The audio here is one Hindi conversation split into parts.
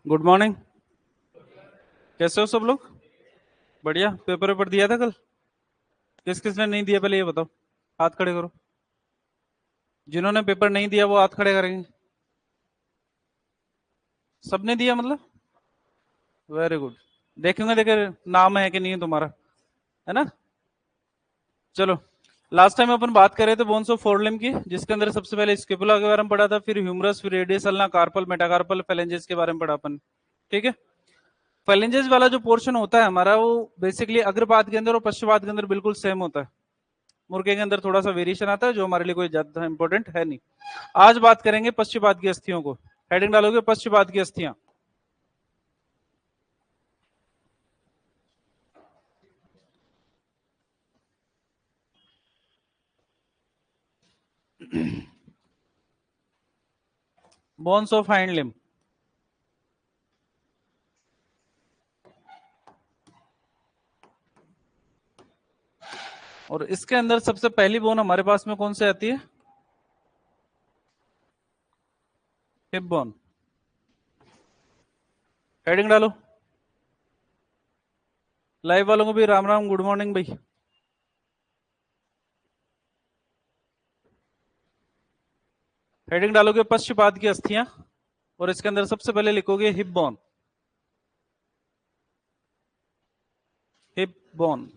Good morning. कैसे हो सब लोग? बढ़िया। पेपर वेपर दिया था कल? किस किसने नहीं दिया पहले ये बताओ, हाथ खड़े करो। जिन्होंने पेपर नहीं दिया वो हाथ खड़े करेंगे। सबने दिया मतलब? Very good. देखेंगे देखे नाम है कि नहीं है तुम्हारा, है ना। चलो, लास्ट टाइम अपन बात कर रहे थे बोन्स ऑफ फोरलिम्ब की, जिसके अंदर सबसे पहले स्किपुला के बारे में पढ़ा था, फिर ह्यूमरस, फिर radius ulna, carpal, metacarpal, phalanges के बारे में पढ़ा अपन। ठीक है। फेलेंजेस वाला जो पोर्शन होता है हमारा, वो बेसिकली अग्रपाद के अंदर और पश्चपाद के अंदर बिल्कुल सेम होता है। मुर्गे के अंदर थोड़ा सा वेरिएशन आता है जो हमारे लिए कोई ज्यादा इंपॉर्टेंट है नहीं। आज बात करेंगे पश्चिपाद की अस्थियों को। हेडिंग डालोगे पश्चिपाद की अस्थियां। Bones of hind limb. और इसके अंदर सबसे पहली बोन हमारे पास में कौन सी आती है? Hip bone. हेडिंग डालो। लाइव वालों को भी राम राम, गुड मॉर्निंग भाई। हेडिंग डालोगे पश्चिपाद की अस्थियां, और इसके अंदर सबसे पहले लिखोगे हिप बोन। हिप बोन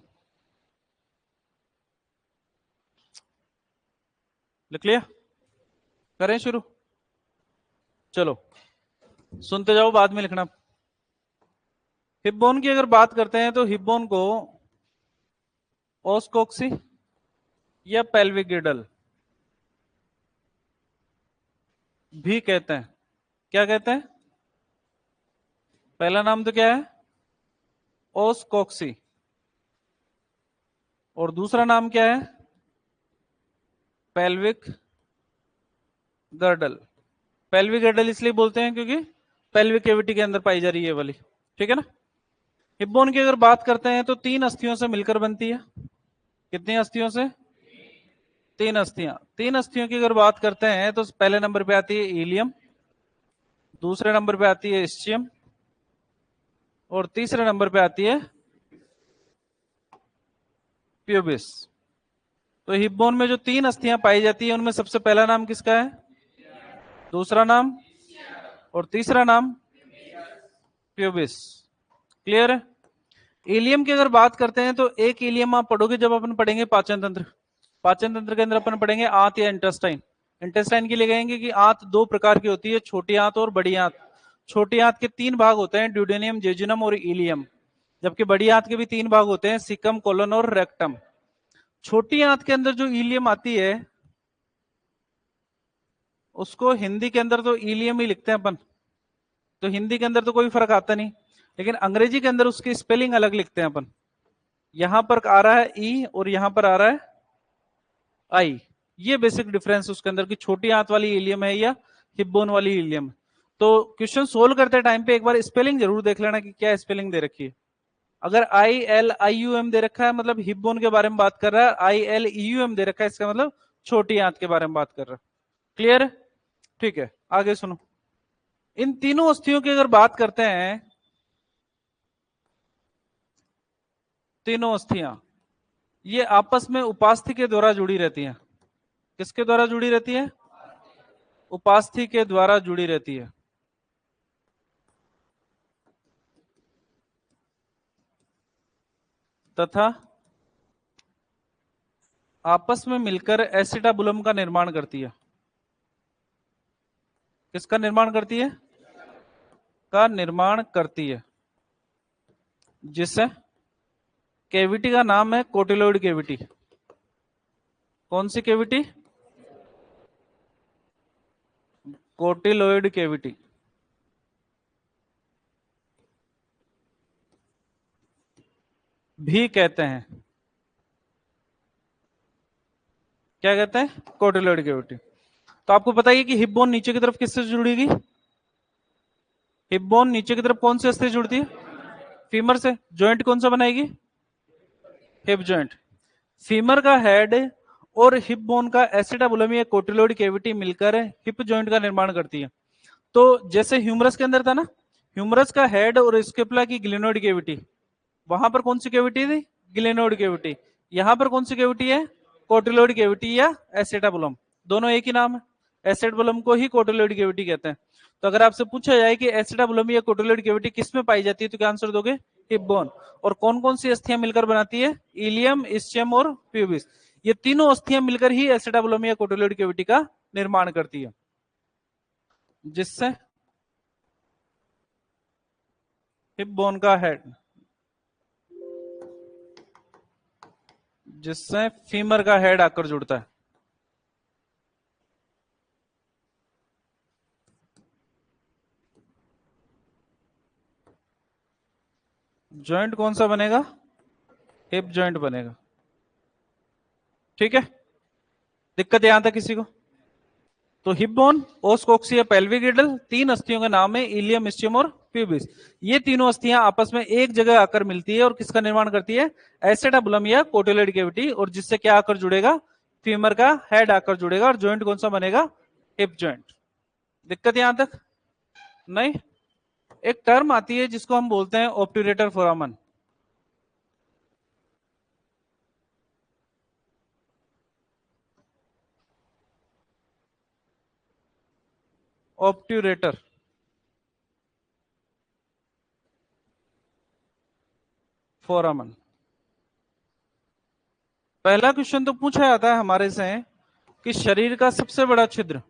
लिख लिया? करें शुरू? चलो, सुनते जाओ, बाद में लिखना। हिप बोन की अगर बात करते हैं तो हिप बोन को ओस्कोक्सी या पेल्विक गिडल भी कहते हैं। क्या कहते हैं? पहला नाम तो क्या है? ओस्कोक्सी। और दूसरा नाम क्या है? Pelvic girdle. पेल्विक गर्डल इसलिए बोलते हैं क्योंकि पेल्विक कैविटी के अंदर पाई जा रही है ये वाली। ठीक है ना। हिप बोन की अगर बात करते हैं तो तीन अस्थियों से मिलकर बनती है। कितनी अस्थियों से? तीन अस्थियां। तीन अस्थियों की अगर बात करते हैं तो पहले नंबर पे आती है इलियम, दूसरे नंबर पे आती है इस्चियम, और तीसरे नंबर पे आती है प्यूबिस। तो हिप बोन में जो तीन अस्थियां पाई जाती है उनमें सबसे पहला नाम किसका है? दूसरा नाम? और तीसरा नाम? प्यूबिस। क्लियर है? इलियम की अगर बात करते हैं तो एक इलियम आप पढ़ोगे जब अपन पढ़ेंगे पाचन तंत्र। पाचन तंत्र के अंदर अपन पढ़ेंगे आंत या इंटेस्टाइन। इंटेस्टाइन के लिए कहेंगे कि आंत दो प्रकार की होती है, छोटी आंत और बड़ी आंत। छोटी आंत के तीन भाग होते हैं, ड्यूडेनियम, जेजुनम और इलियम। जबकि बड़ी आंत के भी तीन भाग होते हैं, सिकम, कोलन और रेक्टम। छोटी आंत के अंदर जो इलियम आती है उसको हिंदी के अंदर तो इलियम ही लिखते हैं अपन, तो हिंदी के अंदर तो कोई फर्क आता नहीं। लेकिन अंग्रेजी के अंदर उसकी स्पेलिंग अलग लिखते हैं अपन। यहां पर आ रहा है ई और यहां पर आ रहा है आई। ये बेसिक डिफरेंस उसके अंदर की छोटी आंत वाली इलियम है या हिप बोन वाली इलियम। तो क्वेश्चन सोल्व करते टाइम पे एक बार स्पेलिंग जरूर देख लेना कि क्या स्पेलिंग दे रखी है। अगर ILIUM दे रखा है मतलब हिप बोन के बारे में बात कर रहा है, ILEUM दे रखा है इसका मतलब छोटी आंत के बारे में बात कर रहा है। क्लियर है? ठीक है, आगे सुनो। इन तीनों अस्थियों की अगर बात करते हैं, तीनों अस्थियां ये आपस में उपास्थि के द्वारा जुड़ी रहती हैं। किसके द्वारा जुड़ी रहती है? उपास्थि के द्वारा जुड़ी रहती है। तथा आपस में मिलकर एसिटाबुलम का निर्माण करती है। किसका निर्माण करती है? का निर्माण करती है, जिससे कैविटी का नाम है कोटिलोइड कैविटी। कौन सी कैविटी? कोटिलोइड कैविटी। भी कहते हैं। क्या कहते हैं? कोटिलोइड कैविटी। तो आपको पता है कि हिप बोन नीचे की तरफ किससे जुड़ेगी? हिप बोन नीचे की तरफ कौन से अस्थि से जुड़ती है? फीमर से। जॉइंट कौन सा बनाएगी? Hip joint. फीमर का हेड और हिप बोन का एसिटाबुलम या कोटिलोइड कैविटी मिलकर हिप जॉइंट का निर्माण करती है। तो जैसे ह्यूमरस के अंदर था ना ह्यूमरस का हेड और स्केपुला की ग्लिनोइड कैविटी, वहां पर कौन सी कैविटी थी? Glenoid cavity. यहां पर कौन सी कैविटी है? कोटिलोइड कैविटी या एसेटाबुलम, दोनों एक ही नाम है। एसेटाबुलम को ही कोटिलोइड कैविटी कहते हैं। तो अगर आपसे पूछा जाए कि एसेटाबुलम या कोटिलोइड कैविटी किस में पाई जाती है, तो क्या आंसर दोगे? Hip bone. और कौन कौन सी अस्थियां मिलकर बनाती है? इलियम, इस्चियम और प्यूबिस। ये तीनों अस्थियां मिलकर ही एसेटाबुलम या कोटिलोइड कैविटी का निर्माण करती है, जिससे हिप बोन का हेड, जिससे फीमर का हेड आकर जुड़ता है। जॉइंट कौन सा बनेगा? हिप जॉइंट बनेगा। ठीक है, दिक्कत यहां तक किसी को? तो हिप बोन, ओस कोक्सिया, पेल्विक गिडल, तीन अस्थियों का नाम है इलियम, इस्चियम और प्यूबिस। ये तीनों अस्थियां आपस में एक जगह आकर मिलती है और किसका निर्माण करती है? एसेटाबुलम या कोटिलोइड कैविटी। और जिससे क्या आकर जुड़ेगा? फीमर का हेड आकर जुड़ेगा। और जॉइंट कौन सा बनेगा? Hip joint. दिक्कत यहां तक? नहीं। एक टर्म आती है जिसको हम बोलते हैं ऑब्ट्यूरेटर फोरामन। ऑब्ट्यूरेटर फोरामन। पहला क्वेश्चन तो पूछा जाता है हमारे से कि शरीर का सबसे बड़ा छिद्र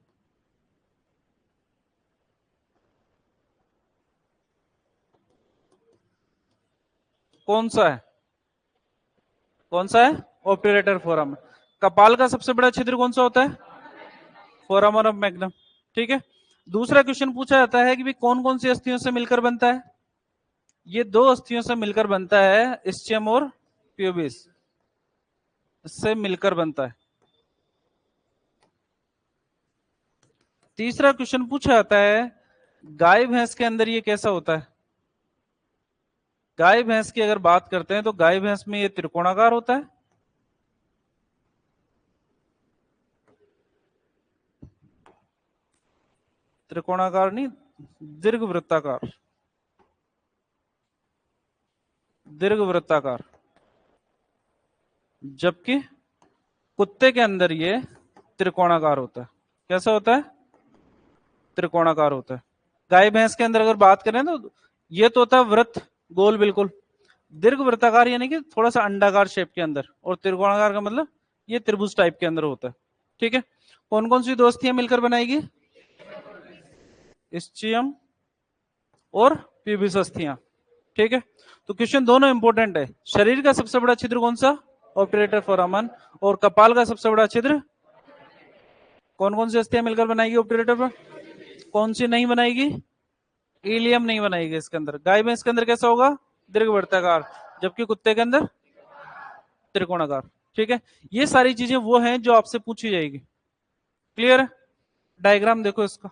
कौन सा है? कौन सा है? ऑब्ट्यूरेटर फोरामन। कपाल का सबसे बड़ा छिद्र कौन सा होता है? फोरामन ऑफ मैग्नम। ठीक है। दूसरा क्वेश्चन पूछा जाता है कि भी कौन कौन सी अस्थियों से मिलकर बनता है? ये दो अस्थियों से मिलकर बनता है, इस्चियम और प्यूबिस से मिलकर बनता है। तीसरा क्वेश्चन पूछा जाता है गाय भैंस के अंदर ये कैसा होता है? गाय भैंस की अगर बात करते हैं तो गाय भैंस में ये त्रिकोणाकार होता है। त्रिकोणाकार नहीं, दीर्घ वृत्ताकार। दीर्घ वृत्ताकार। जबकि कुत्ते के अंदर ये त्रिकोणाकार होता है। कैसा होता है? त्रिकोणाकार होता है। गाय भैंस के अंदर अगर बात करें तो ये तो होता है वृत्त, गोल बिल्कुल। दीर्घ वृत्ताकार यानी कि थोड़ा सा अंडाकार शेप के अंदर, और त्रिकोणाकार का मतलब ये त्रिभुज टाइप के अंदर होता है। ठीक है। कौन कौन सी दोस्तियां मिलकर बनाएगी? इस्चियम और प्यूबिस अस्थियां। ठीक है। तो क्वेश्चन दोनों इंपॉर्टेंट है। शरीर का सबसे बड़ा छिद्र कौन सा? ऑब्ट्यूरेटर फोरामन। और कपाल का सबसे बड़ा छिद्र कौन कौन सी अस्थियां मिलकर बनाएगी ऑब्ट्यूरेटर पर? कौन सी नहीं बनाएगी? इलियम नहीं बनाएगी इसके अंदर। गाय भैंस के अंदर कैसा होगा? दीर्घ वृत्ताकार। जबकि कुत्ते के अंदर त्रिकोणाकार। ठीक है। ये सारी चीजें वो हैं जो आपसे पूछी जाएगी। क्लियर है? डायग्राम देखो इसका।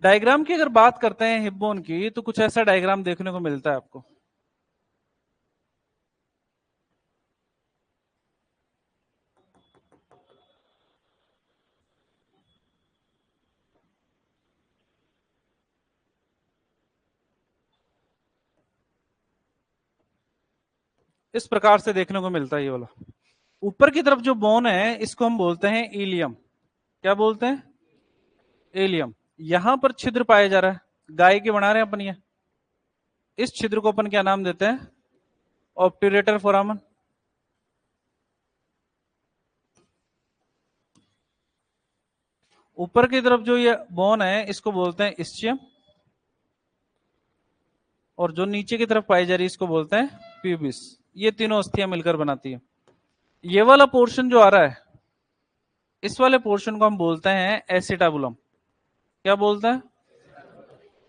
डायग्राम की अगर बात करते हैं हिप बोन की, तो कुछ ऐसा डायग्राम देखने को मिलता है आपको। इस प्रकार से देखने को मिलता है ये वाला। ऊपर की तरफ जो बोन है इसको हम बोलते हैं इलियम। क्या बोलते हैं? इलियम। यहां पर छिद्र पाया जा रहा है, गाय के बना रहे हैं अपन ये। इस छिद्र को अपन क्या नाम देते हैं? ऑब्ट्यूरेटर फोरामन। ऊपर की तरफ जो ये बोन है इसको बोलते हैं इस्चियम। और जो नीचे की तरफ पाई जा रही है इसको बोलते हैं प्यूबिस। ये तीनों अस्थियां मिलकर बनाती है। ये वाला पोर्शन जो आ रहा है, इस वाले पोर्शन को हम बोलते हैं एसिटाबुलम। क्या बोलते हैं?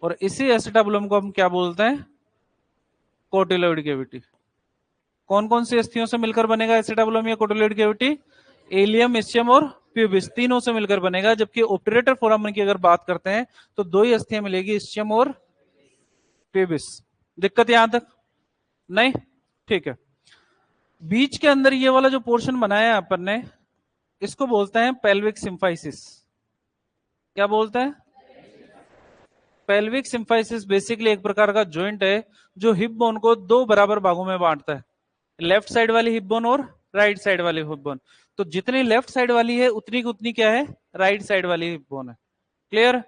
और इसी एसिटाबुलम को हम क्या बोलते हैं? कोटिलोइड कैविटी। कौन कौन सी अस्थियों से मिलकर बनेगा एसिटाबुलम या कोटिलोइड कैविटी? एलियम, इस्चियम और प्यूबिस, तीनों से मिलकर बनेगा। जबकि ऑब्ट्यूरेटर फोरामन की अगर बात करते हैं तो दो ही अस्थियां मिलेगी, इस्चियम और प्यूबिस। दिक्कत यहां तक? नहीं। ठीक है। बीच के अंदर ये वाला जो पोर्शन बनाया है अपन ने, इसको बोलते हैं पेल्विक सिम्फाइसिस। क्या बोलते हैं? पेल्विक सिम्फाइसिस बेसिकली एक प्रकार का जॉइंट है जो हिप बोन को दो बराबर भागों में बांटता है, लेफ्ट साइड वाली हिप बोन और राइट साइड वाली हिप बोन। तो जितनी लेफ्ट साइड वाली है उतनी की उतनी क्या है, राइट साइड वाली हिप बोन है। क्लियर?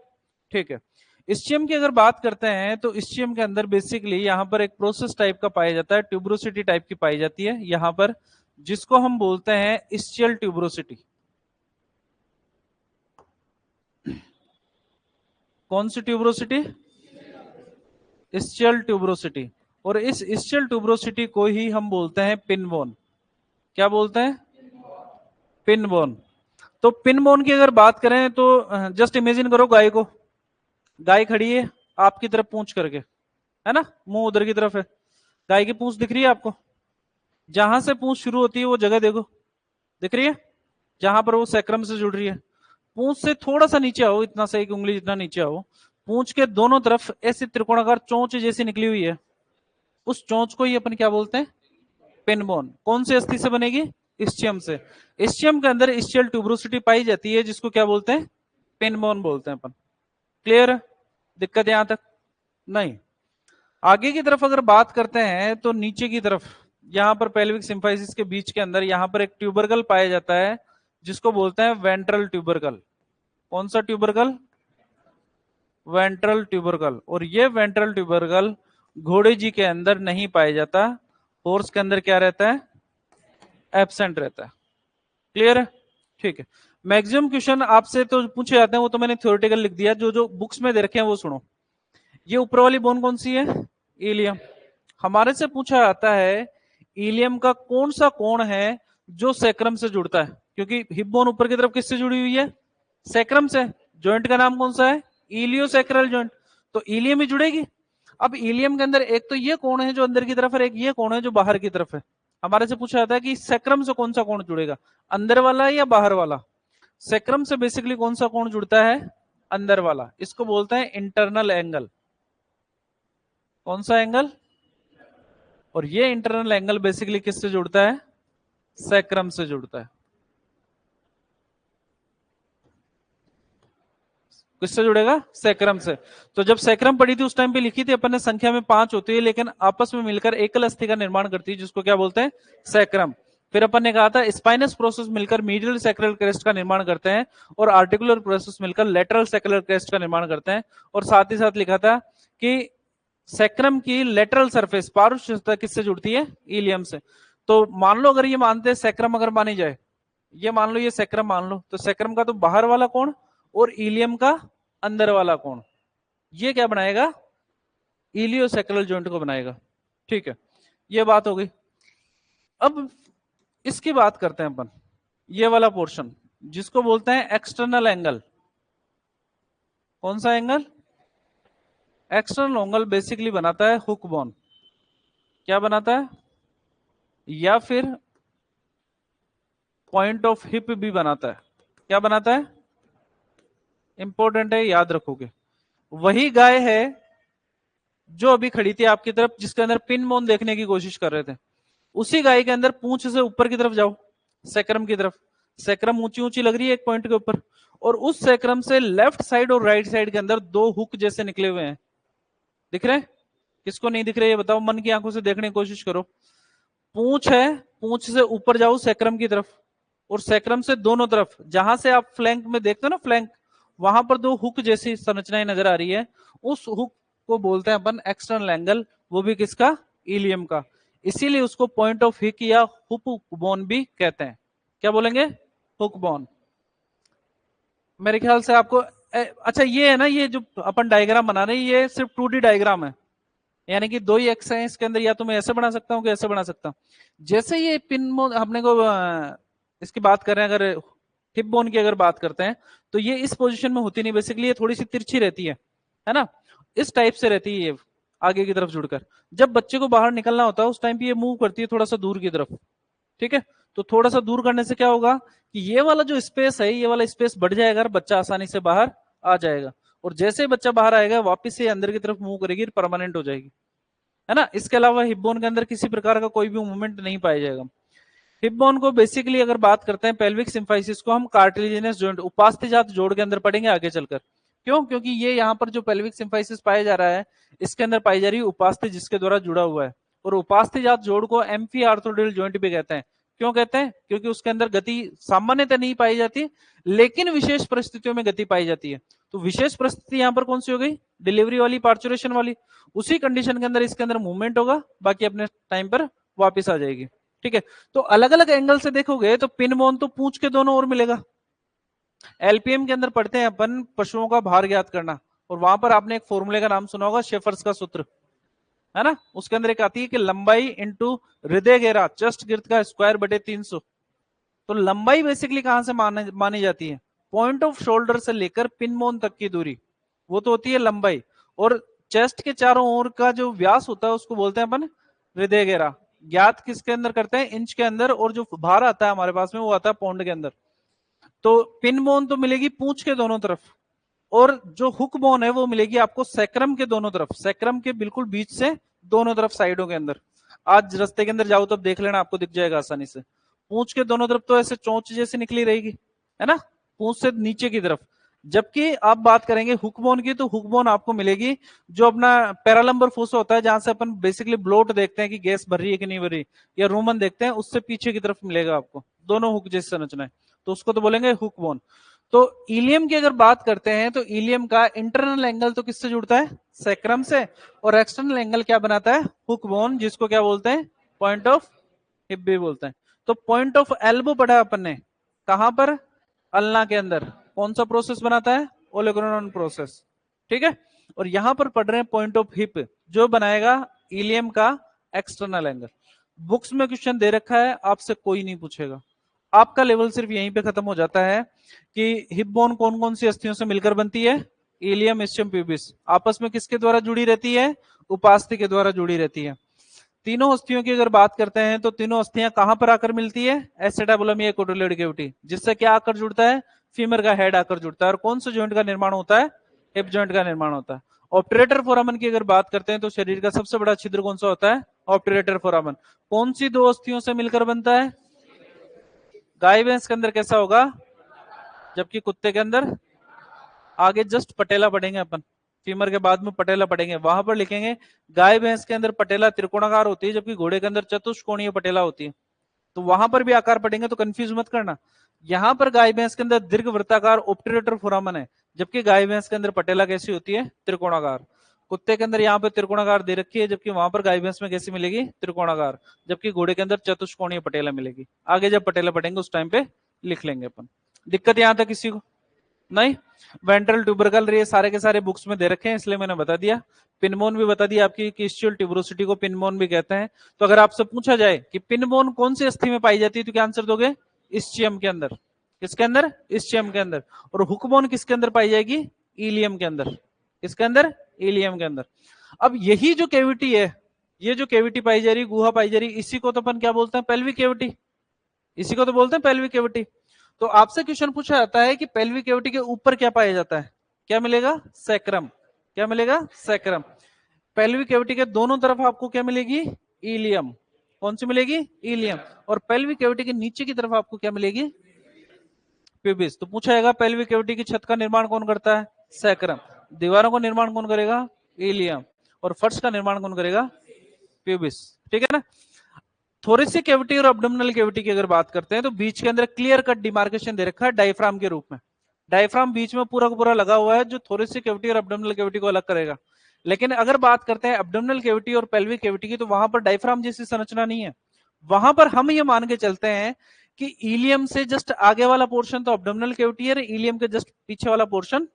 ठीक है। इस्चियम की अगर बात करते हैं तो इस्चियम के अंदर बेसिकली यहां पर एक प्रोसेस टाइप का पाया जाता है, ट्यूबरोसिटी टाइप की पाई जाती है यहां पर, जिसको हम बोलते हैं इस्चियल ट्यूबरोसिटी। कौन सी ट्यूबरोसिटी? Ischial tuberosity. और इस इस्चियल ट्यूबरोसिटी को ही हम बोलते हैं पिन बोन। क्या बोलते हैं? Pin bone. तो पिन बोन की अगर बात करें तो जस्ट इमेजिन करो गाय को, गाय खड़ी है आपकी तरफ पूंछ करके, है ना, मुंह उधर की तरफ है, गाय की पूंछ दिख रही है आपको? जहां से पूंछ शुरू होती है वो जगह देखो, दिख रही है? जहां पर वो सैक्रम से जुड़ रही है। पूंछ से थोड़ा सा नीचे आओ, इतना सा एक उंगली जितना नीचे आओ, पूंछ के दोनों तरफ ऐसी त्रिकोणाकार चोंच जैसी निकली हुई है, उस चोंच को ही अपन क्या बोलते हैं? Pin bone. कौन सी अस्थि से बनेगी? इस्चियम से। इस्चियम के अंदर इस्चियल ट्यूबरोसिटी पाई जाती है जिसको क्या बोलते हैं? पिन बोन बोलते हैं अपन। क्लियर? दिक्कत यहां तक? नहीं। आगे की तरफ अगर बात करते हैं तो नीचे की तरफ यहां पर पेल्विक सिम्फाइसिस के बीच के अंदर यहां पर एक ट्यूबरकल पाया जाता है जिसको बोलते हैं वेंट्रल ट्यूबरकल। कौन सा ट्यूबरकल? Ventral tubercle. और ये वेंट्रल ट्यूबरकल घोड़े जी के अंदर नहीं पाया जाता, हॉर्स के अंदर क्या रहता है? एब्सेंट रहता है। क्लियर है? ठीक है। मैक्सिमम क्वेश्चन आपसे तो पूछे जाते हैं, वो तो मैंने थ्योरेटिकल लिख दिया, जो जो बुक्स में दे रखे हैं वो सुनो। ये ऊपर वाली बोन कौन सी है? इलियम। हमारे से पूछा जाता है इलियम का कौन सा कोण है जो सैक्रम से जुड़ता है, क्योंकि हिप बोन ऊपर की तरफ किससे जुड़ी हुई है? सैक्रम से। जॉइंट का नाम कौन सा है? इलियोसैक्रल जॉइंट। तो इलियम ही जुड़ेगी। अब इलियम के अंदर एक तो ये कोण है जो अंदर की तरफ है, एक ये कोण है जो बाहर की तरफ है। हमारे से पूछा जाता है कि सैक्रम से कौन सा कोण जुड़ेगा, अंदर वाला या बाहर वाला? सैक्रम से बेसिकली कौन सा कोण जुड़ता है? अंदर वाला। इसको बोलते हैं इंटरनल एंगल। कौन सा एंगल? और ये इंटरनल एंगल बेसिकली किससे जुड़ता है? सैक्रम से जुड़ता है। किससे जुड़ेगा? सैक्रम से। तो जब सैक्रम पड़ी थी उस टाइम पे लिखी थी अपन ने, संख्या में 5 होती है लेकिन आपस में मिलकर एकल अस्थि का निर्माण करती है जिसको क्या बोलते हैं? सैक्रम। फिर अपन ने कहा था स्पाइनस प्रोसेस मिलकर मीडियल सैक्रल क्रेस्ट का निर्माण करते हैं और आर्टिकुलर प्रोसेस मिलकर लेटरल सैक्रल क्रेस्ट का निर्माण करते हैं। और साथ ही साथ लिखा था कि सैक्रम की लेटरल सरफेस पार्श्व सतह किससे जुड़ती है? इलियम से। तो मान लो अगर ये मानते हैं सैक्रम अगर मानी जाए, ये मान लो ये सैक्रम मान लो, तो सैक्रम का तो बाहर वाला कोण और इलियम का अंदर वाला कोण, ये क्या बनाएगा? इलियोसैक्रल जॉइंट को बनाएगा। ठीक है, ये बात हो गई। अब इसकी बात करते हैं अपन, ये वाला पोर्शन जिसको बोलते हैं एक्सटर्नल एंगल। कौन सा एंगल? एक्सटर्नल एंगल बेसिकली बनाता है हुक बोन। क्या बनाता है? या फिर पॉइंट ऑफ हिप भी बनाता है। क्या बनाता है? इंपॉर्टेंट है, याद रखोगे। वही गाय है जो अभी खड़ी थी आपकी तरफ, जिसके अंदर पिन बोन देखने की कोशिश कर रहे थे। उसी गाय के अंदर पूंछ से ऊपर की तरफ जाओ, सैक्रम की तरफ। सैक्रम ऊंची ऊंची लग रही है एक पॉइंट के ऊपर, और उस सैक्रम से लेफ्ट साइड और राइट साइड के अंदर दो हुक जैसे निकले हुए हैं। दिख रहे हैं? किसको नहीं दिख रहे ये बताओ, मन की आंखों से देखने की कोशिश करो। पूंछ है, पूंछ से ऊपर जाओ सैक्रम की तरफ, और सैक्रम से दोनों तरफ जहां से आप फ्लैंक में देखते हो ना, फ्लैंक, वहां पर दो हुक जैसी संरचनाएं नजर आ रही है। उस हुक को बोलते हैं अपन एक्सटर्नल एंगल, वो भी किसका? इलियम का। इसीलिए उसको पॉइंट ऑफ हिक या हुक बोन भी कहते हैं। क्या बोलेंगे? Hook bone. मेरे ख्याल से आपको अच्छा ये है ना, ये जो अपन डायग्राम बना रहे हैं ये सिर्फ 2D डायग्राम है, यानी कि दो ही एक्स है इसके अंदर, या तो मैं ऐसे बना सकता हूँ कि ऐसे बना सकता हूँ। जैसे ये पिन बोन अपने को इसकी बात कर रहे हैं, अगर हिप बोन की अगर बात करते हैं तो ये इस पोजीशन में होती नहीं, बेसिकली ये थोड़ी सी तिरछी रहती है ना, इस टाइप से रहती है ये आगे की तरफ जुड़कर। जब बच्चे को बाहर निकलना होता है उस टाइम पे ये मूव करती है थोड़ा सा दूर की तरफ। ठीक है, तो थोड़ा सा दूर करने से क्या होगा कि ये वाला जो स्पेस है, ये वाला स्पेस बढ़ जाएगा, बच्चा आसानी से बाहर आ जाएगा। और जैसे ही बच्चा बाहर आएगा वापस से अंदर की तरफ मूव करेगी, परमानेंट हो जाएगी, है ना। इसके अलावा हिप बोन के अंदर किसी प्रकार का कोई भी मूवमेंट नहीं पाया जाएगा। हिप बोन को बेसिकली अगर बात करते हैं पेल्विक सिम्फाइसिस को हम कार्टिलेजिनस जॉइंट, उपास्थि जात जोड़ के अंदर पढ़ेंगे आगे चलकर, क्यों? क्योंकि ये यहाँ पर जो पेल्विक सिम्फाइसिस पाया जा रहा है इसके अंदर पाई जा रही है उपास्थि जिसके द्वारा जुड़ा हुआ है, और उपास्थि जात जोड़ को एम्फी आर्थोडियल जॉइंट भी कहते हैं। क्यों कहते हैं? क्योंकि उसके अंदर गति सामान्यतः नहीं पाई जाती, लेकिन विशेष परिस्थितियों में गति पाई जाती है। तो विशेष परिस्थिति यहाँ पर कौन सी हो गई? डिलीवरी वाली, पार्चुरेशन वाली। उसी कंडीशन के अंदर इसके अंदर मूवमेंट होगा, बाकी अपने टाइम पर वापिस आ जाएगी। ठीक है, तो अलग अलग एंगल से देखोगे तो पिन बोन तो पूंछ के दोनों ओर मिलेगा। एलपीएम के अंदर पढ़ते हैं अपन पशुओं का भार ज्ञात करना, और वहां पर आपने एक फॉर्मूले का नाम सुना होगा, शेफर्स का सूत्र, है ना? उसके अंदर एक आती है कि लंबाई इंटू हृदय घेरा चेस्ट गिर्द का स्क्वायर बटे 300। तो लंबाई बेसिकली कहां से मानी जाती है? पॉइंट ऑफ शोल्डर से लेकर पिन बोन तक की दूरी, वो तो होती है लंबाई। और चेस्ट के चारों ओर का जो व्यास होता है उसको बोलते हैं अपन हृदय घेरा। ज्ञात किसके अंदर करते हैं? इंच के अंदर। और जो भार आता है हमारे पास में वो आता है पौंड के अंदर। तो पिन बोन तो मिलेगी पूंछ के दोनों तरफ, और जो हुक बोन है वो मिलेगी आपको सैक्रम के दोनों तरफ, सैक्रम के बिल्कुल बीच से दोनों तरफ साइडों के अंदर। आज रास्ते के अंदर जाओ तब देख लेना, आपको दिख जाएगा आसानी से। पूंछ के दोनों तरफ तो ऐसे चोंच जैसी निकली रहेगी, है ना, पूंछ से नीचे की तरफ। जबकि आप बात करेंगे हुक बोन की, तो हुक बोन आपको मिलेगी जो अपना पैरालंबर फोसा होता है, जहां से अपन बेसिकली ब्लोट देखते हैं कि गैस भर रही है कि नहीं भर रही, या रोमन देखते हैं, उससे पीछे की तरफ मिलेगा आपको, दोनों हुक जैसी संरचना है, तो उसको तो बोलेंगे हुक बोन। तो इलियम की अगर बात करते हैं तो इलियम का इंटरनल एंगल तो किससे जुड़ता है? सैक्रम से। और एक्सटर्नल एंगल क्या बनाता है? हुक बोन, जिसको क्या बोलते हैं? पॉइंट ऑफ हिप भी बोलते हैं। तो पॉइंट ऑफ एल्बो पढ़ा अपन ने कहां पर? अल्ना के अंदर। कौन सा प्रोसेस बनाता है? ओलिगोनोन प्रोसेस। ठीक है, और यहां पर पढ़ रहे हैं पॉइंट ऑफ हिप, जो बनाएगा इलियम का एक्सटर्नल एंगल। बुक्स में क्वेश्चन दे रखा है, आपसे कोई नहीं पूछेगा, आपका लेवल सिर्फ यहीं पे खत्म हो जाता है कि हिप बोन कौन कौन सी अस्थियों से मिलकर बनती है? Ilium, ischium, pubis. आपस में किसके द्वारा जुड़ी रहती है? उपास्थि के द्वारा जुड़ी रहती है। तीनों अस्थियों की अगर बात करते हैं तो तीनों अस्थियां कहां पर आकर मिलती है? एसेटाबुलम या कोटोलिड कैविटी, जिससे क्या आकर जुड़ता है? फीमर का हेड आकर जुड़ता है। और कौन से जॉइंट का निर्माण होता है? हिप जॉइंट का निर्माण होता है। ऑप्टेरेटर फोरामन की अगर बात करते हैं तो शरीर का सबसे बड़ा छिद्र कौन सा होता है? ऑप्टेरेटर फोरामन। कौन सी दो अस्थियों से मिलकर बनता है? गाय भैंस के अंदर कैसा होगा? जबकि कुत्ते के अंदर आगे जस्ट पटेला पढ़ेंगे अपन, फीमर के बाद में पटेला पढ़ेंगे, वहां पर लिखेंगे गाय भैंस के अंदर पटेला त्रिकोणाकार होती है, जबकि घोड़े के अंदर चतुष्कोणीय पटेला होती है। तो वहां पर भी आकार पढ़ेंगे, तो कंफ्यूज मत करना। यहाँ पर गाय भैंस के अंदर दीर्घ वृत्ताकार ऑप्टेरेटर फोरामन है, जबकि गाय भैंस के अंदर पटेला कैसी होती है? त्रिकोणाकार। कुत्ते के अंदर यहाँ पे त्रिकोणाकार दे रखी है, जबकि वहां पर गाय भैंस में कैसी मिलेगी? त्रिकोणाकार। जबकि घोड़े के अंदर चतुष्कोणीय पटेला मिलेगी। आगे जब पटेला पढ़ेंगे उस टाइम पे लिख लेंगे अपन। दिक्कत यहां तक किसी को नहीं? वेंट्रल ट्यूबरकल, ये सारे के सारे बुक्स में दे रखे हैं, इसलिए मैंने बता दिया। पिनबोन भी बता दिया आपकी कि इस्चियल ट्यूबरोसिटी को पिनबोन भी कहते हैं। तो अगर आपसे पूछा जाए कि पिनबोन कौन सी अस्थि में पाई जाती है, तो क्या आंसर दोगे? इस्चियम के अंदर। किसके अंदर? इस्चियम के अंदर। और हुकबोन किसके अंदर पाई जाएगी? इलियम के अंदर। किसके अंदर? इलियम के अंदर। अब यही जो कैविटी है, ये जो कैविटी पाई जा रही, गुहा पाई जा रही, इसी को तो अपन क्या बोलते हैं? Pelvic cavity. इसी को तो बोलते हैं पेल्विक कैविटी। तो आपसे क्वेश्चन पूछा जाता है कि पेल्विक कैविटी के ऊपर क्या पाया जाता है? क्या मिलेगा? सैक्रम। क्या मिलेगा? सैक्रम। पेल्विक कैविटी के दोनों तरफ आपको क्या मिलेगी? इलियम। कौन सी मिलेगी? इलियम। और पेल्विक कैविटी के नीचे की तरफ आपको क्या मिलेगी? प्यूबिस। तो पूछा जाएगा पेल्विक कैविटी की छत का निर्माण कौन करता है? सैक्रम। दीवारों का निर्माण कौन करेगा? इलियम। और फर्श का निर्माण कौन करेगा? प्यूबिस। ठीक है ना? थोरेसिक कैविटी और अब्डोमिनल कैविटी की अगर बात करते हैं तो बीच के अंदर क्लियर कट डिमार्केशन दे रखा है डायफ्राम के रूप में। डायफ्राम बीच में पूरा का पूरा लगा हुआ है, जो थोरेसिक कैविटी और अब्डोमिनल कैविटी को अलग करेगा। लेकिन अगर बात करते हैं अब्डोमिनल कैविटी और पेल्विक कैविटी की, तो वहां पर डायफ्राम जैसी संरचना नहीं है। वहां पर हम ये मान के चलते हैं कि इलियम से जस्ट आगे वाला पोर्शन तो अब्डोमिनल कैविटी है, इलियम के जस्ट पीछे वाला पोर्शन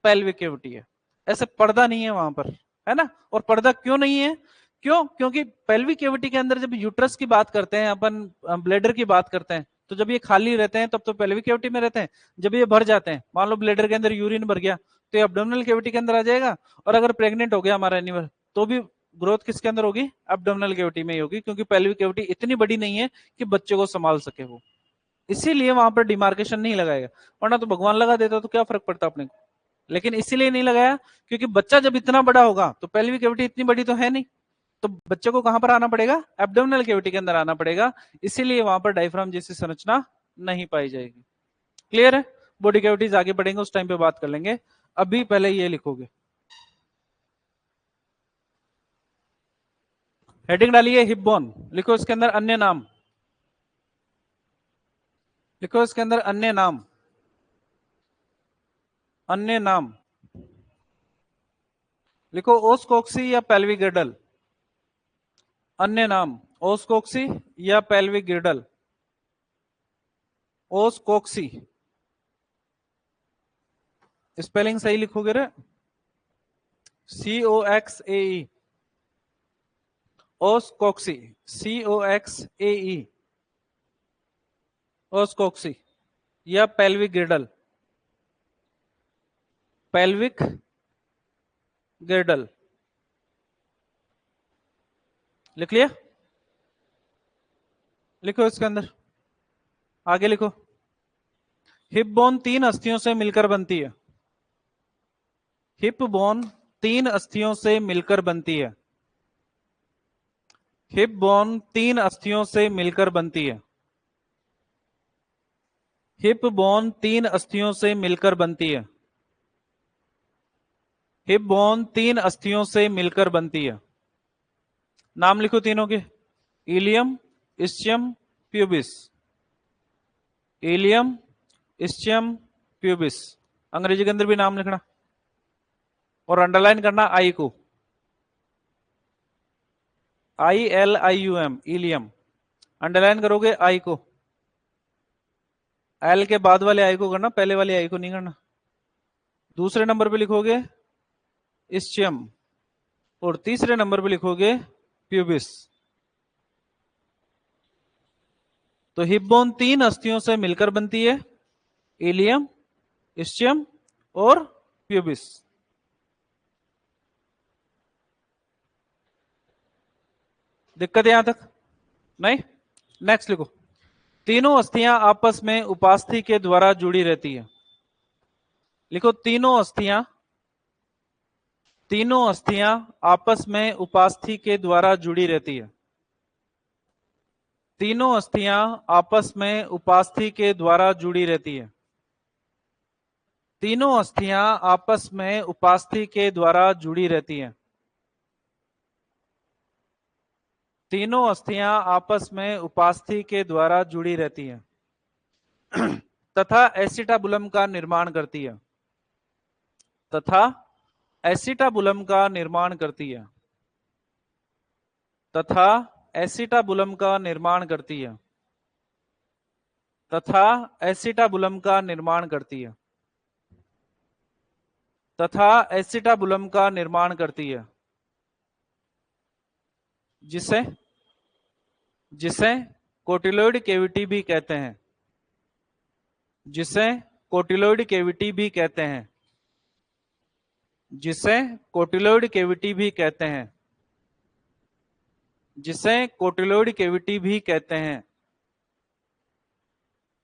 पेल्विक कैविटी है। ऐसे पर्दा नहीं है वहां पर, है ना? और पर्दा क्यों नहीं है? क्यों? क्योंकि पेल्विक कैविटी के अंदर जब यूट्रस की बात करते हैं अपन, ब्लेडर की बात करते हैं, तो जब ये खाली रहते हैं तब तो पेल्विक कैविटी में रहते हैं। जब ये भर जाते हैं, मान लो ब्लेडर के अंदर यूरिन भर गया, तो ये अब्डोमिनल कैविटी के अंदर आ जाएगा। और अगर प्रेग्नेंट हो गया हमारा एनिमल, तो भी ग्रोथ किसके अंदर होगी? अब्डोमिनल कैविटी में ही होगी, क्योंकि पेल्विक कैविटी इतनी बड़ी नहीं है कि बच्चे को संभाल सके वो। इसीलिए वहां पर डिमार्केशन नहीं लगाएगा, वरना तो भगवान लगा देता तो क्या फर्क पड़ता अपने को। लेकिन इसीलिए नहीं लगाया क्योंकि बच्चा जब इतना बड़ा होगा तो पेल्विक कैविटी इतनी बड़ी तो है नहीं, तो बच्चे को कहां पर आना पड़ेगा? एब्डोमिनल कैविटी के अंदर आना पड़ेगा। इसीलिए वहां पर डायफ्राम जैसी संरचना नहीं पाई जाएगी। क्लियर है? बॉडी कैविटीज आगे बढ़ेंगे उस टाइम पे बात कर लेंगे। अभी पहले ये लिखोगे, हेडिंग डालिए हिप बोन, लिखो इसके अंदर अन्य नाम, लिखो इसके अंदर अन्य नाम, अन्य नाम लिखो, ओस्कोक्सी या पेल्विक गिर्डल, अन्य नाम ओस्कोक्सी या पेल्विक गिर्डल, ओस्कोक्सी, स्पेलिंग सही लिखोगे रे, COXAE, ओस्कोक्सी, COXAE, ओस्कोक्सी या पेल्विक गिर्डल, पेल्विक गिर्डल, लिख लिया, लिखो इसके अंदर, आगे लिखो, हिप बोन 3 अस्थियों से मिलकर बनती है, हिप बोन 3 अस्थियों से मिलकर बनती है, हिप बोन 3 अस्थियों से मिलकर बनती है, हिप बोन 3 अस्थियों से मिलकर बनती है, हिप बोन 3 अस्थियों से मिलकर बनती है, नाम लिखो तीनों के, ilium, ischium, pubis, ilium, ischium, pubis, अंग्रेजी के अंदर भी नाम लिखना और अंडरलाइन करना आई को, ILIUM, इलियम, अंडरलाइन करोगे आई को, एल के बाद वाले आई को करना, पहले वाले आई को नहीं करना। दूसरे नंबर पे लिखोगे इस्चियम और तीसरे नंबर पे लिखोगे प्यूबिस। तो हिप बोन 3 अस्थियों से मिलकर बनती है, इलियम, इस्चियम और प्यूबिस। दिक्कत यहां तक नहीं? नेक्स्ट लिखो, तीनों अस्थियां आपस में उपास्थि के द्वारा जुड़ी रहती है, लिखो तीनों अस्थियां, तीनों अस्थियां आपस में उपास्थि के द्वारा जुड़ी रहती है, तीनों अस्थियां आपस में उपास्थि के द्वारा जुड़ी रहती है, तीनों अस्थियां आपस में उपास्थि के द्वारा जुड़ी रहती हैं, तीनों अस्थियां आपस में उपास्थि के द्वारा जुड़ी रहती हैं तथा एसिटाबुलम का निर्माण करती है, तथा एसिटाबुलम का निर्माण करती है, तथा एसिटाबुलम का निर्माण करती है, तथा एसिटाबुलम का निर्माण करती है, तथा एसिटाबुलम का निर्माण करती है, जिसे जिसे कोटिलोइड कैविटी भी कहते हैं, जिसे कोटिलोइड कैविटी भी कहते हैं, जिसे कोटिलोइड कैविटी भी कहते हैं, जिसे कोटिलोइड कैविटी भी कहते हैं,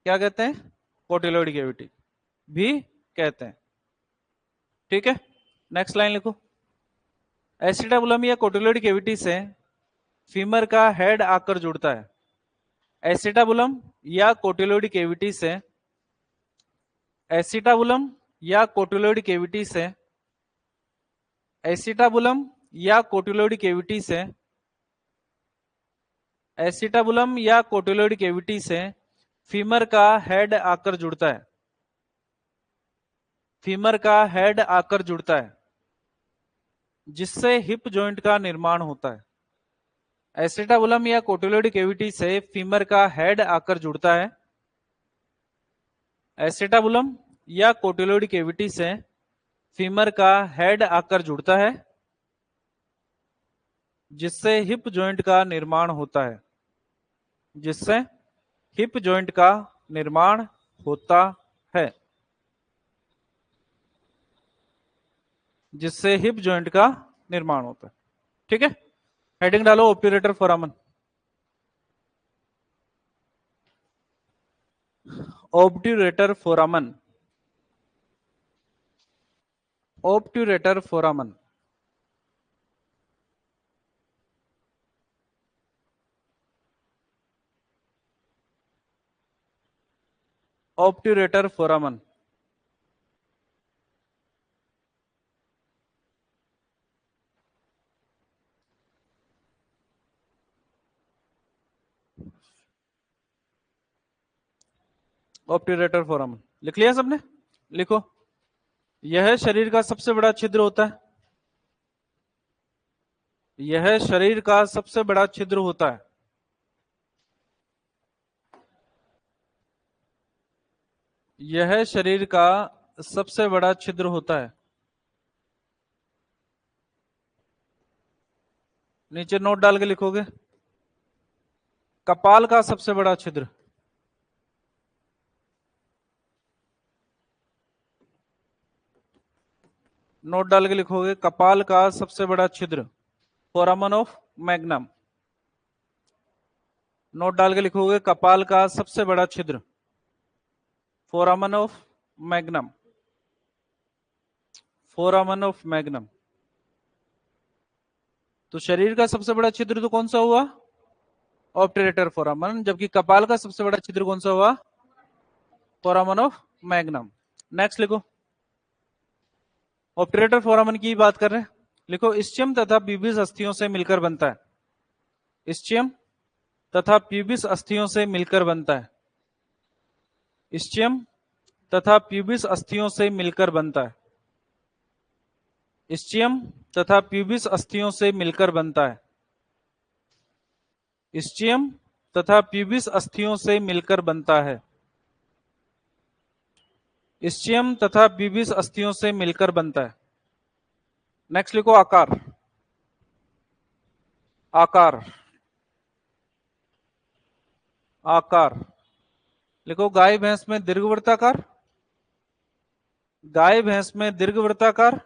क्या कहते हैं? कोटिलोइड कैविटी भी कहते हैं। ठीक है, नेक्स्ट लाइन लिखो, एसिटाबुलम या कोटिलोइड कैविटी से फीमर का हेड आकर जुड़ता है, एसिटाबुलम या कोटिलोइड कैविटी से, एसिटाबुलम या कोटिलोइड कैविटी से, एसिटाबुलम या कोटिलोइड कैविटी से, एसिटाबुलम या कोटिलोइड कैविटी से फीमर का हेड आकर जुड़ता है, फीमर का हेड आकर जुड़ता है, जिससे हिप जॉइंट का निर्माण होता है, एसिटाबुलम या कोटिलोइड कैविटी से फीमर का हेड आकर जुड़ता है, एसिटाबुलम या कोटिलोइड कैविटी से फीमर का हेड आकर जुड़ता है, जिससे हिप जॉइंट का निर्माण होता है, जिससे हिप जॉइंट का निर्माण होता है, जिससे हिप जॉइंट का निर्माण होता है। ठीक है, हेडिंग डालो obturator फोरामन, obturator फोरामन, obturator फोरामन, obturator फोरामन, obturator फोरामन लिख लिया सबने? लिखो। यह शरीर का सबसे बड़ा छिद्र होता है। यह शरीर का सबसे बड़ा छिद्र होता है। यह शरीर का सबसे बड़ा छिद्र होता है। नीचे नोट डाल के लिखोगे। कपाल का सबसे बड़ा छिद्र। नोट डाल के लिखोगे कपाल का सबसे बड़ा छिद्र, फोरामन ऑफ मैग्नम। नोट डाल के लिखोगे कपाल का सबसे बड़ा छिद्र, फोरामन ऑफ मैग्नम। फोरामन of magnum. तो शरीर का सबसे बड़ा छिद्र तो कौन सा हुआ? ऑब्ट्यूरेटर फोरामन। जबकि कपाल का सबसे बड़ा छिद्र कौन सा हुआ? फोरामन ऑफ मैग्नम। नेक्स्ट लिखो। ऑब्ट्यूरेटर फोरामन की बात कर रहे हैं। लिखो इस्चियम तथा प्यूबिस अस्थियों से मिलकर बनता है। इस्चियम तथा प्यूबिस अस्थियों से मिलकर बनता है। इस्चियम तथा प्यूबिस अस्थियों से मिलकर बनता है। इस्चियम तथा प्यूबिस अस्थियों से मिलकर बनता है। इस्चियम तथा प्यूबिस अस्थियों से मिलकर बनता है। इस्चियम तथा प्यूबिस अस्थियों से मिलकर बनता है। नेक्स्ट लिखो आकार। आकार। आकार। लिखो गाय भैंस में दीर्घवृत्ताकार। गाय भैंस में दीर्घवृत्ताकार।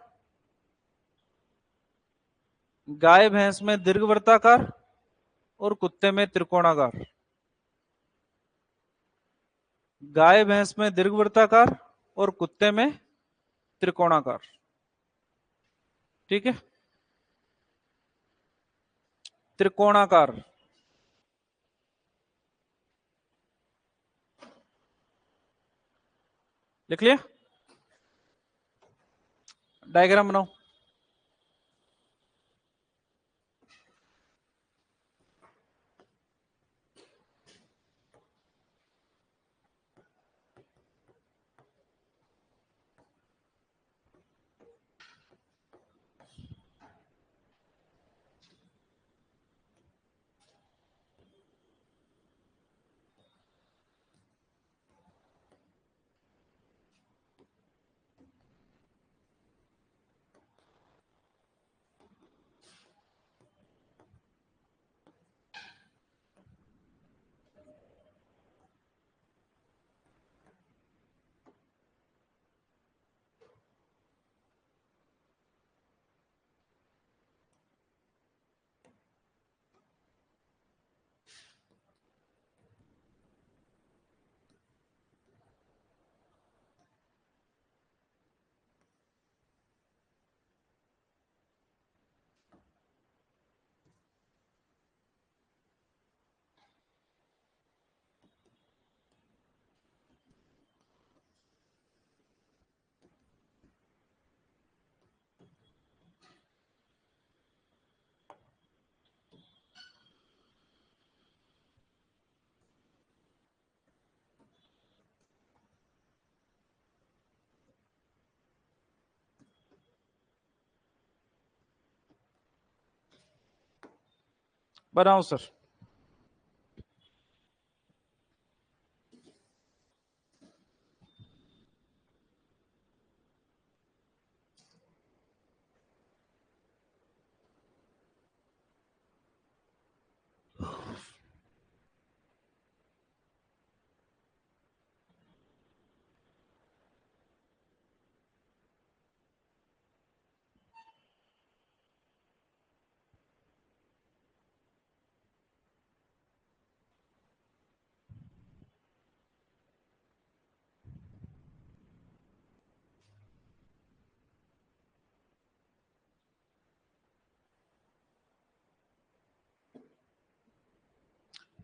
गाय भैंस में दीर्घवृत्ताकार और कुत्ते में त्रिकोणाकार। गाय भैंस में दीर्घवृत्ताकार और कुत्ते में त्रिकोणाकार। ठीक है। त्रिकोणाकार। लिख लिया? डायग्राम बनाओ। बनाओ सर।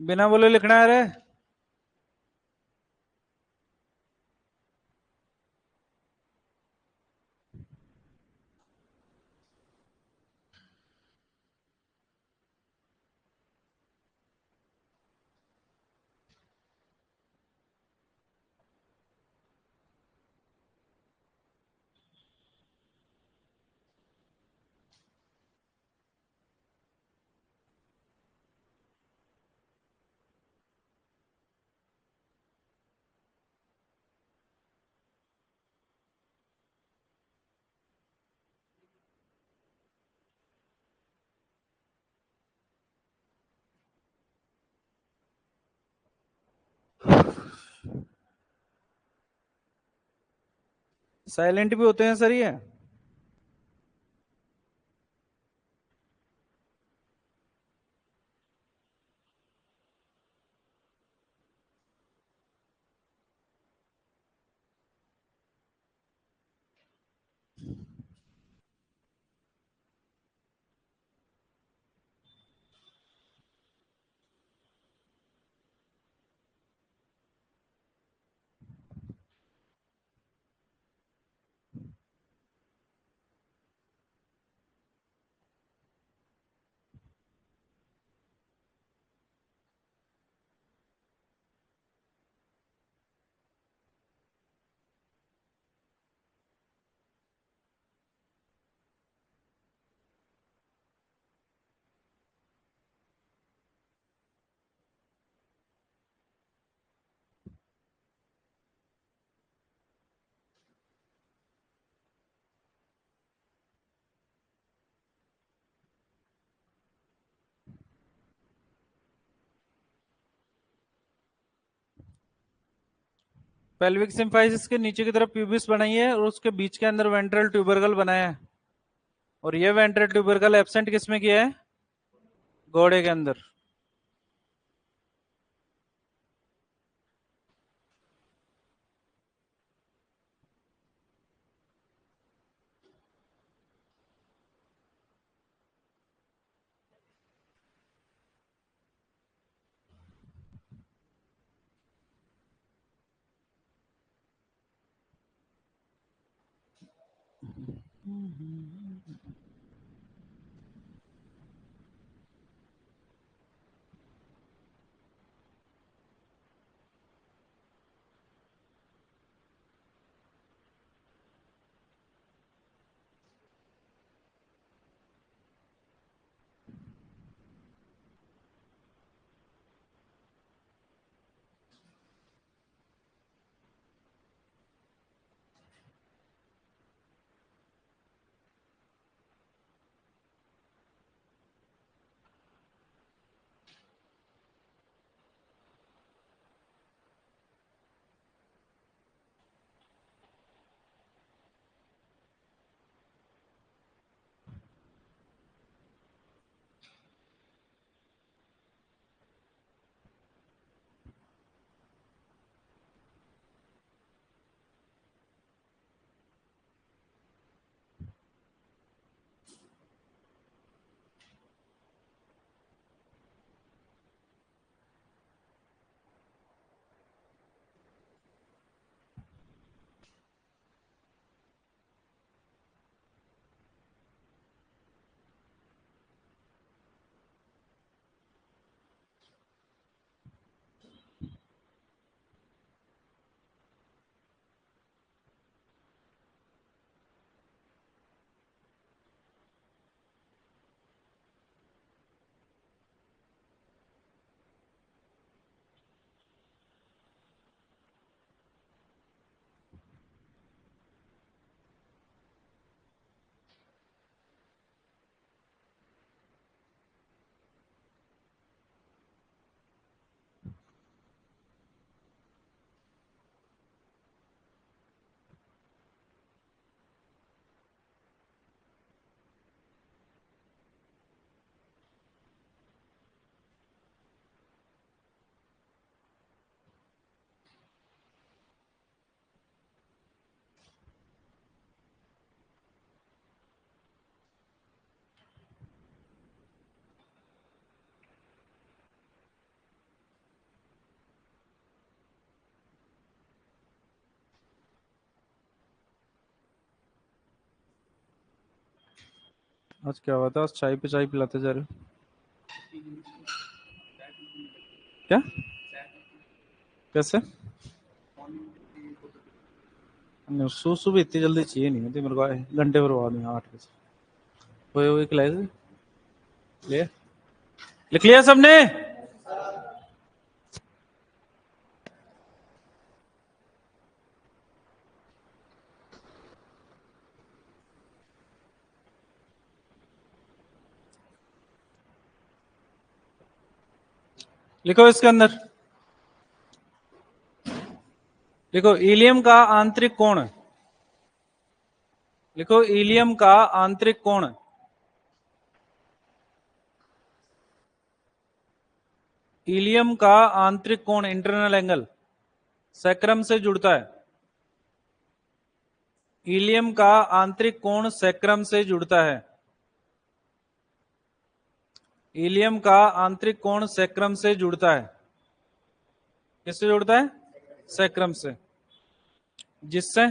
बिना बोले लिखना है रे। साइलेंट भी होते हैं सर ये? पेल्विक सिम्फाइसिस के नीचे की तरफ प्यूबिस बनाई है और उसके बीच के अंदर वेंट्रल ट्यूबरकल बनाया है। और ये वेंट्रल ट्यूबरकल एब्सेंट किसमें किया है? घोड़े के अंदर। आज क्या हुआ था? आज चाय पे चाय पिलाते जा रहे हो क्या? कैसे? नहीं, सुबह इतनी जल्दी चाहिए नहीं होती मेरे को। घंटे पर बाद में 8 बजे हुए खिलाए थे। ले लिख लिया सबने? लिखो इसके अंदर, लिखो इलियम का आंतरिक कोण लिखो इलियम का आंतरिक कोण, इलियम का आंतरिक कोण इंटरनल एंगल सैक्रम से जुड़ता है। इलियम का आंतरिक कोण सैक्रम से जुड़ता है। इलियम का आंतरिक कोण सैक्रम से जुड़ता है। किससे जुड़ता है? सैक्रम से। जिससे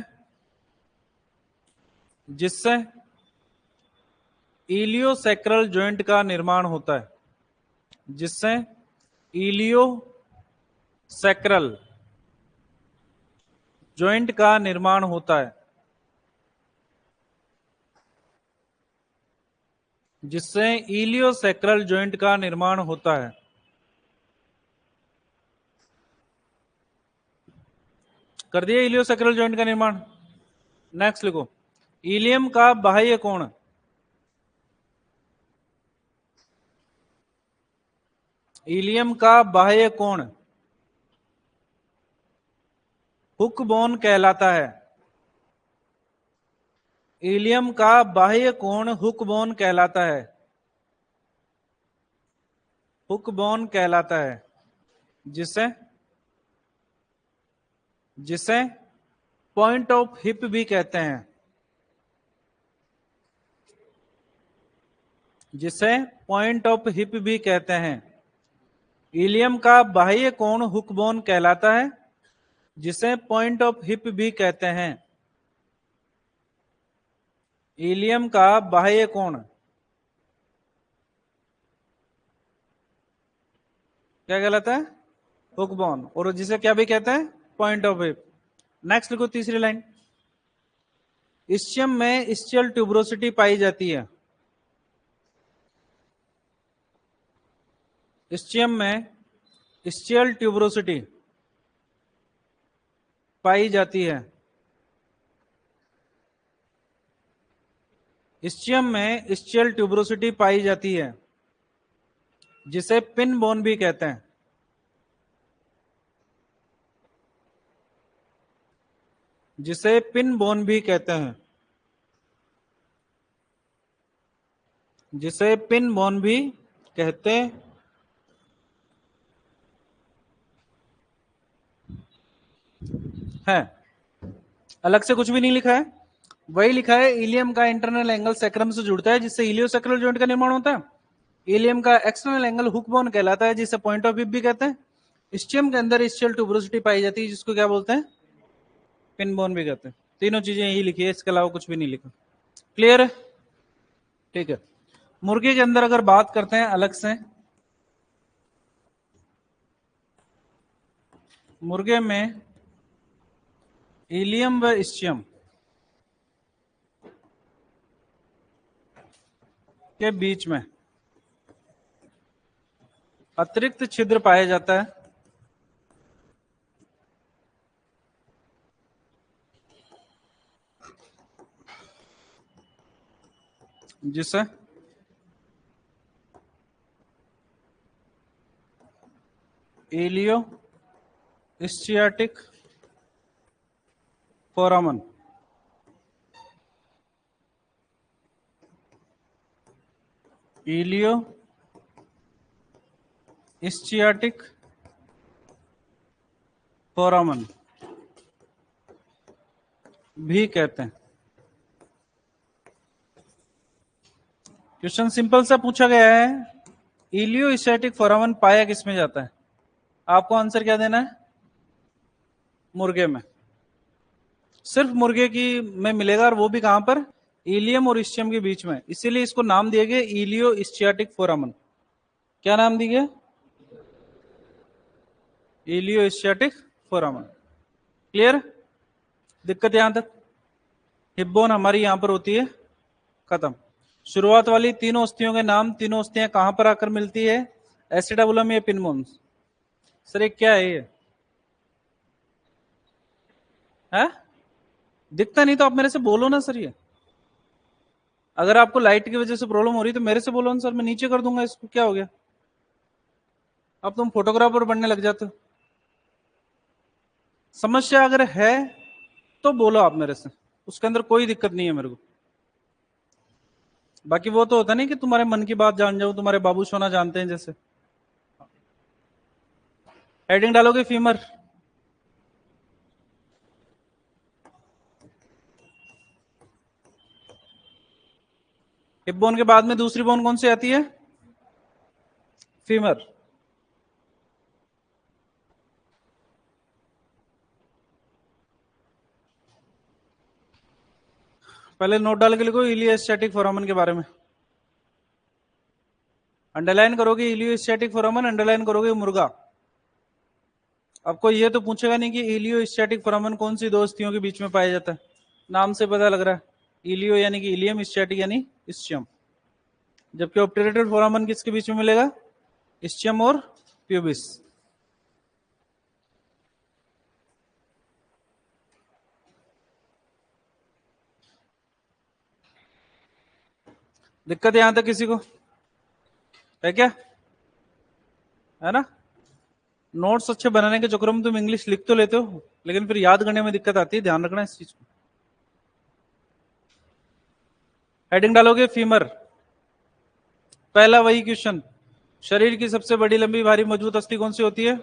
जिससे इलियोसैक्रल जॉइंट का निर्माण होता है। जिससे इलियोसैक्रल जॉइंट का निर्माण होता है। जिससे इलियोसैक्रल जॉइंट का निर्माण होता है। कर दिया इलियोसैक्रल जॉइंट का निर्माण। नेक्स्ट लिखो इलियम का बाह्य कोण, इलियम का बाह्य कोण हुक बोन कहलाता है। इलियम का बाह्य कोण हुक बोन कहलाता है। हुक बोन कहलाता है। जिसे जिसे पॉइंट ऑफ हिप भी कहते हैं। जिसे पॉइंट ऑफ हिप भी कहते हैं। इलियम का बाह्य कोण हुक बोन कहलाता है, जिसे पॉइंट ऑफ हिप भी कहते हैं। इलियम का बाह्य कोण क्या कहलाता है? Hook bone. और जिसे क्या भी कहते हैं? Point of hip. नेक्स्ट लिखो तीसरी लाइन। इस्चियम में इस्चियल ट्यूबरोसिटी पाई जाती है। इस्चियम में इस्चियल ट्यूबरोसिटी पाई जाती है। इस्चियम में इस्चियल ट्यूबरोसिटी पाई जाती है, जिसे पिन बोन भी कहते हैं। जिसे पिन बोन भी कहते हैं। जिसे पिन बोन भी कहते हैं। अलग से कुछ भी नहीं लिखा है, वही लिखा है इलियम का इंटरनल एंगल सैक्रम से जुड़ता है, जिससे इलियोसैक्रल जॉइंट का निर्माण होता है। इलियम का एक्सटर्नल एंगल हुक बोन कहलाता है, जिसे पॉइंट ऑफ हिप भी कहते हैं। इस्चियम के अंदर इस्चियल ट्यूबरोसिटी पाई जाती है, जिसको क्या बोलते हैं? पिन बोन भी कहते हैं। तीनों चीजें यही लिखी है, इसके अलावा कुछ भी नहीं लिखा। क्लियर है? ठीक है। मुर्गे के अंदर अगर बात करते हैं अलग से, मुर्गे में इलियम व इस्चियम के बीच में अतिरिक्त छिद्र पाया जाता है, जिसे इलियो इस्चियाटिक फोरामन इलियो इस्चियाटिक फोरामन भी कहते हैं। क्वेश्चन सिंपल सा पूछा गया है, इलियो इस्चियाटिक फोरामन पाया किसमें जाता है? आपको आंसर क्या देना है? मुर्गे में। सिर्फ मुर्गे की में मिलेगा, और वो भी कहां पर? इलियम और इस्चियम के बीच में। इसीलिए इसको नाम दिए गए इलियो इस्चियाटिक फोरामन। क्या नाम दिए गए? इलियो इस्चियाटिक फोरामन। क्लियर? दिक्कत यहां तक? हिप बोन हमारी यहां पर होती है, खत्म। शुरुआत वाली तीनों अस्थियों के नाम, तीनों अस्थियां कहां पर आकर मिलती है? एसिडाबुलम या पिन बोन्स? सर ये क्या है? ये है? दिखता नहीं तो आप मेरे से बोलो ना सर। ये अगर आपको लाइट की वजह से प्रॉब्लम हो रही है तो मेरे से बोलो ना सर, मैं नीचे कर दूंगा इसको। क्या हो गया? अब तुम फोटोग्राफर बनने लग जाते हो। समस्या अगर है तो बोलो आप मेरे से, उसके अंदर कोई दिक्कत नहीं है मेरे को। बाकी वो तो होता नहीं कि तुम्हारे मन की बात जान जाऊं, तुम्हारे बाबू सोना जानते हैं जैसे। हेडिंग डालोगे फीमर। हिप बोन के बाद में दूसरी बोन कौन सी आती है? फीमर। पहले नोट डाल के लिखो इलियोस्टैटिक फोरामन के बारे में। अंडरलाइन करोगे इलियोस्टैटिक फोरामन, अंडरलाइन करोगे मुर्गा। आपको ये तो पूछेगा नहीं कि इलियोस्टैटिक फोरामन कौन सी दो अस्थियों के बीच में पाया जाता है। नाम से पता लग रहा है, इलियो यानी कि इलियम, स्टैटिक यानी इस्चियम। जबकि ऑब्टरेटेड फोरामन किसके बीच में मिलेगा? इस्चियम और प्यूबिस। दिक्कत यहां तक किसी को है क्या? है ना? नोट्स अच्छे बनाने के चक्कर में तुम इंग्लिश लिख तो लेते हो, लेकिन फिर याद करने में दिक्कत आती है, ध्यान रखना इस चीज को। हेडिंग डालोगे फीमर। पहला वही क्वेश्चन, शरीर की सबसे बड़ी लंबी भारी मजबूत अस्थि कौन सी होती है?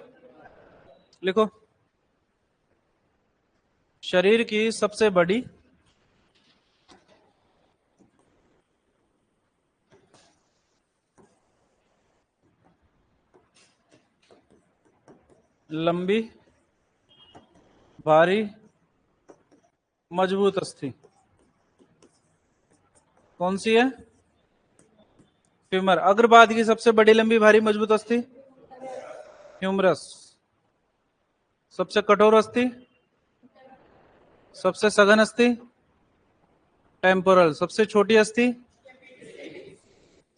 लिखो, शरीर की सबसे बड़ी लंबी भारी मजबूत अस्थि कौन सी है? फीमर। अग्रभाग की सबसे बड़ी लंबी भारी मजबूत अस्थि ह्यूमरस। सबसे कठोर अस्थि, सबसे सघन अस्थि टेम्पोरल। सबसे छोटी अस्थि,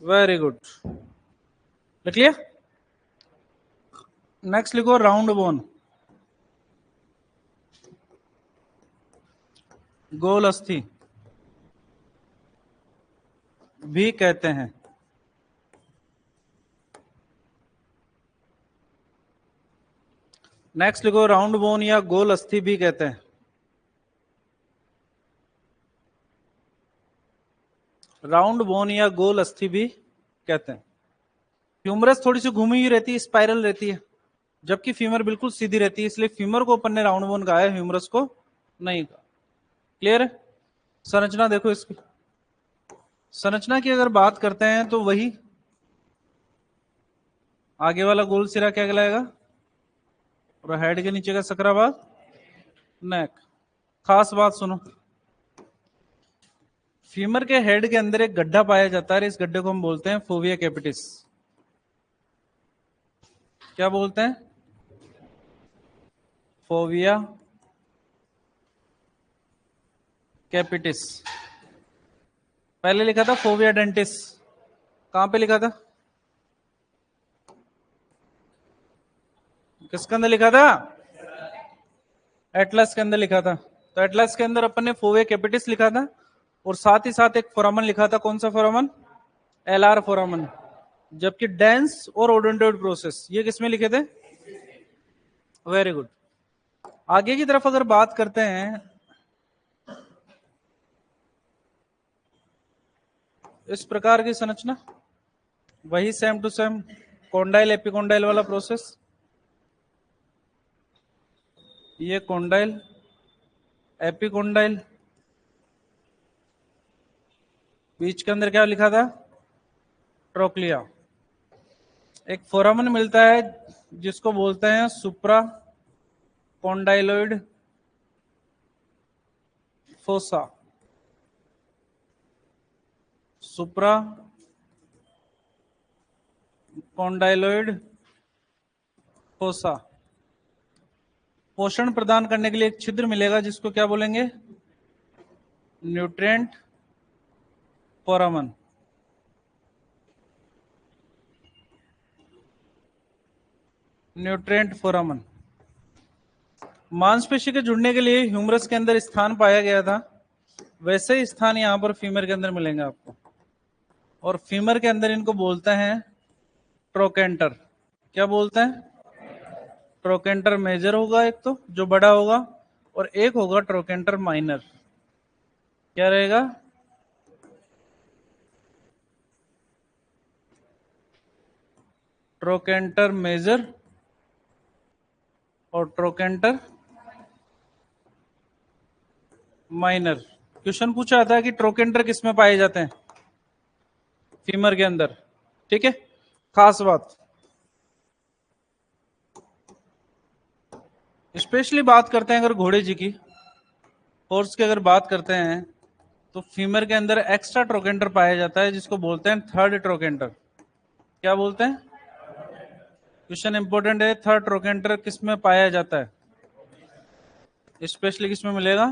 वेरी गुड, लिख लिया। नेक्स्ट लिखो राउंड बोन, गोल अस्थि भी कहते हैं। नेक्स्ट लिखो राउंड बोन या गोल अस्थि भी कहते हैं। राउंड बोन या गोल अस्थि भी कहते हैं। ह्यूमरस थोड़ी सी घूमी हुई रहती है, स्पाइरल रहती है, जबकि फीमर बिल्कुल सीधी रहती है, इसलिए फीमर को अपन ने राउंड बोन कहा है, ह्यूमरस को नहीं कहा। क्लियर है? संरचना देखो इसकी। संरचना की अगर बात करते हैं तो वही आगे वाला गोल सिरा क्या कहलाएगा, और हेड के नीचे का सकराबाद नेक। खास बात सुनो, फीमर के हेड के अंदर एक गड्ढा पाया जाता है, इस गड्ढे को हम बोलते हैं फोविया कैपिटिस। क्या बोलते हैं? Fovea capitis. पहले लिखा था फोविया डेंटिस, कहां पे लिखा था? किसके अंदर लिखा था? एटलस के अंदर लिखा था। तो एटलस के अंदर अपन ने फोविया कैपिटिस लिखा था, और साथ ही साथ एक फोरामन लिखा था। कौन सा फोरामन? एलआर फोरामन। जबकि डेंस और ओडोंटोइड प्रोसेस ये किसमें लिखे थे? Very good. आगे की तरफ अगर बात करते हैं, इस प्रकार की संरचना, वही same to same condyle epicondyle वाला प्रोसेस। ये कॉन्डाइल एपिकॉन्डाइल, बीच के अंदर क्या लिखा था? ट्रोक्लिया। एक फोरामन मिलता है जिसको बोलते हैं सुप्रा कॉन्डाइलोइड फोसा। सुप्रा कॉन्डाइलोइड फोसा। पोषण प्रदान करने के लिए एक छिद्र मिलेगा जिसको क्या बोलेंगे? न्यूट्रिएंट फोरामन। न्यूट्रिएंट फोरामन। मांसपेशी के जुड़ने के लिए ह्यूमरस के अंदर स्थान पाया गया था, वैसे ही स्थान यहां पर फीमर के अंदर मिलेंगे आपको। और फीमर के अंदर इनको बोलते हैं ट्रोकेंटर। क्या बोलते हैं? ट्रोकेंटर मेजर होगा एक तो, जो बड़ा होगा, और एक होगा ट्रोकेंटर माइनर। क्या रहेगा? ट्रोकेंटर मेजर और ट्रोकेंटर माइनर। क्वेश्चन पूछा था कि ट्रोकेंटर किस में पाए जाते हैं? फीमर के अंदर। ठीक है, खास बात। स्पेशली बात करते हैं अगर घोड़े जी की हॉर्स की अगर बात करते हैं तो फीमर के अंदर एक्स्ट्रा ट्रोकेंटर पाया जाता है जिसको बोलते हैं थर्ड ट्रोकेंटर। क्या बोलते हैं? क्वेश्चन इंपॉर्टेंट है, थर्ड ट्रोकेंटर किस में पाया जाता है? स्पेशली किस में मिलेगा?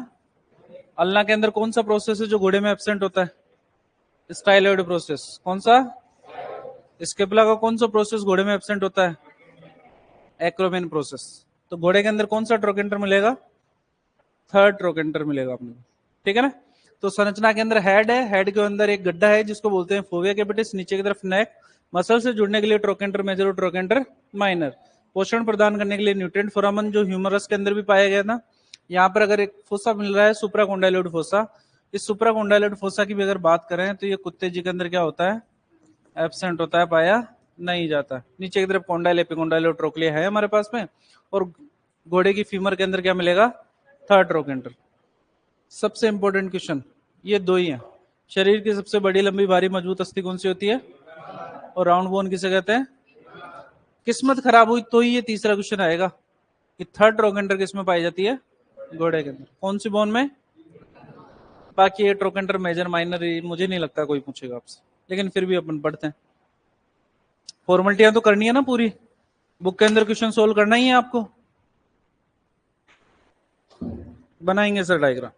अल्ना के अंदर कौन सा प्रोसेस है जो घोड़े में एब्सेंट होता है? Styloid process. कौन सा? स्केपुला का कौन सा प्रोसेस घोड़े में एब्सेंट होता है? एक्रोमिन प्रोसेस। तो घोड़े के अंदर कौन सा ट्रोकेंटर मिलेगा? थर्ड ट्रोकेंटर मिलेगा अपने को। ठीक है ना? तो संरचना के अंदर हेड है, हेड के अंदर एक गड्ढा है जिसको बोलते हैं फोविया कैपिटिस, नीचे की तरफ नेक, मसल से जुड़ने के लिए ट्रोकेंटर मेजर और ट्रोकेंटर माइनर, पोषण प्रदान करने के लिए न्यूट्रिएंट फोरामन जो ह्यूमरस के अंदर भी पाया गया था। यहाँ पर अगर एक फोसा मिल रहा है सुप्राकोंडाइलोइड फोसा, इस सुप्राकोंडाइलोइड फोसा की भी अगर बात करें तो ये कुत्ते जी के अंदर क्या होता है? एब्सेंट होता है, पाया नहीं जाता। नीचे की तरफ कोंडाइल एपिकोंडाइल और ट्रोक्लिया है हमारे पास में, और घोड़े की फीमर के अंदर क्या मिलेगा? Third trochanter. सबसे इंपॉर्टेंट क्वेश्चन ये दो ही हैं। शरीर की सबसे बड़ी लंबी भारी मजबूत अस्थि कौन सी होती है? और राउंड बोन किसे कहते हैं? किस्मत खराब हुई तो ही ये तीसरा क्वेश्चन आएगा कि थर्ड ट्रोकेंटर किस में पाई जाती है? घोड़े के अंदर। कौन सी बोन में? बाकी ये ट्रोकेंटर मेजर माइनर मुझे नहीं लगता कोई पूछेगा आपसे, लेकिन फिर भी अपन पढ़ते हैं। फॉर्मेलिटियां तो करनी है ना पूरी, बुक के अंदर क्वेश्चन सोल्व करना ही है आपको। बनाएंगे सर डायग्राम।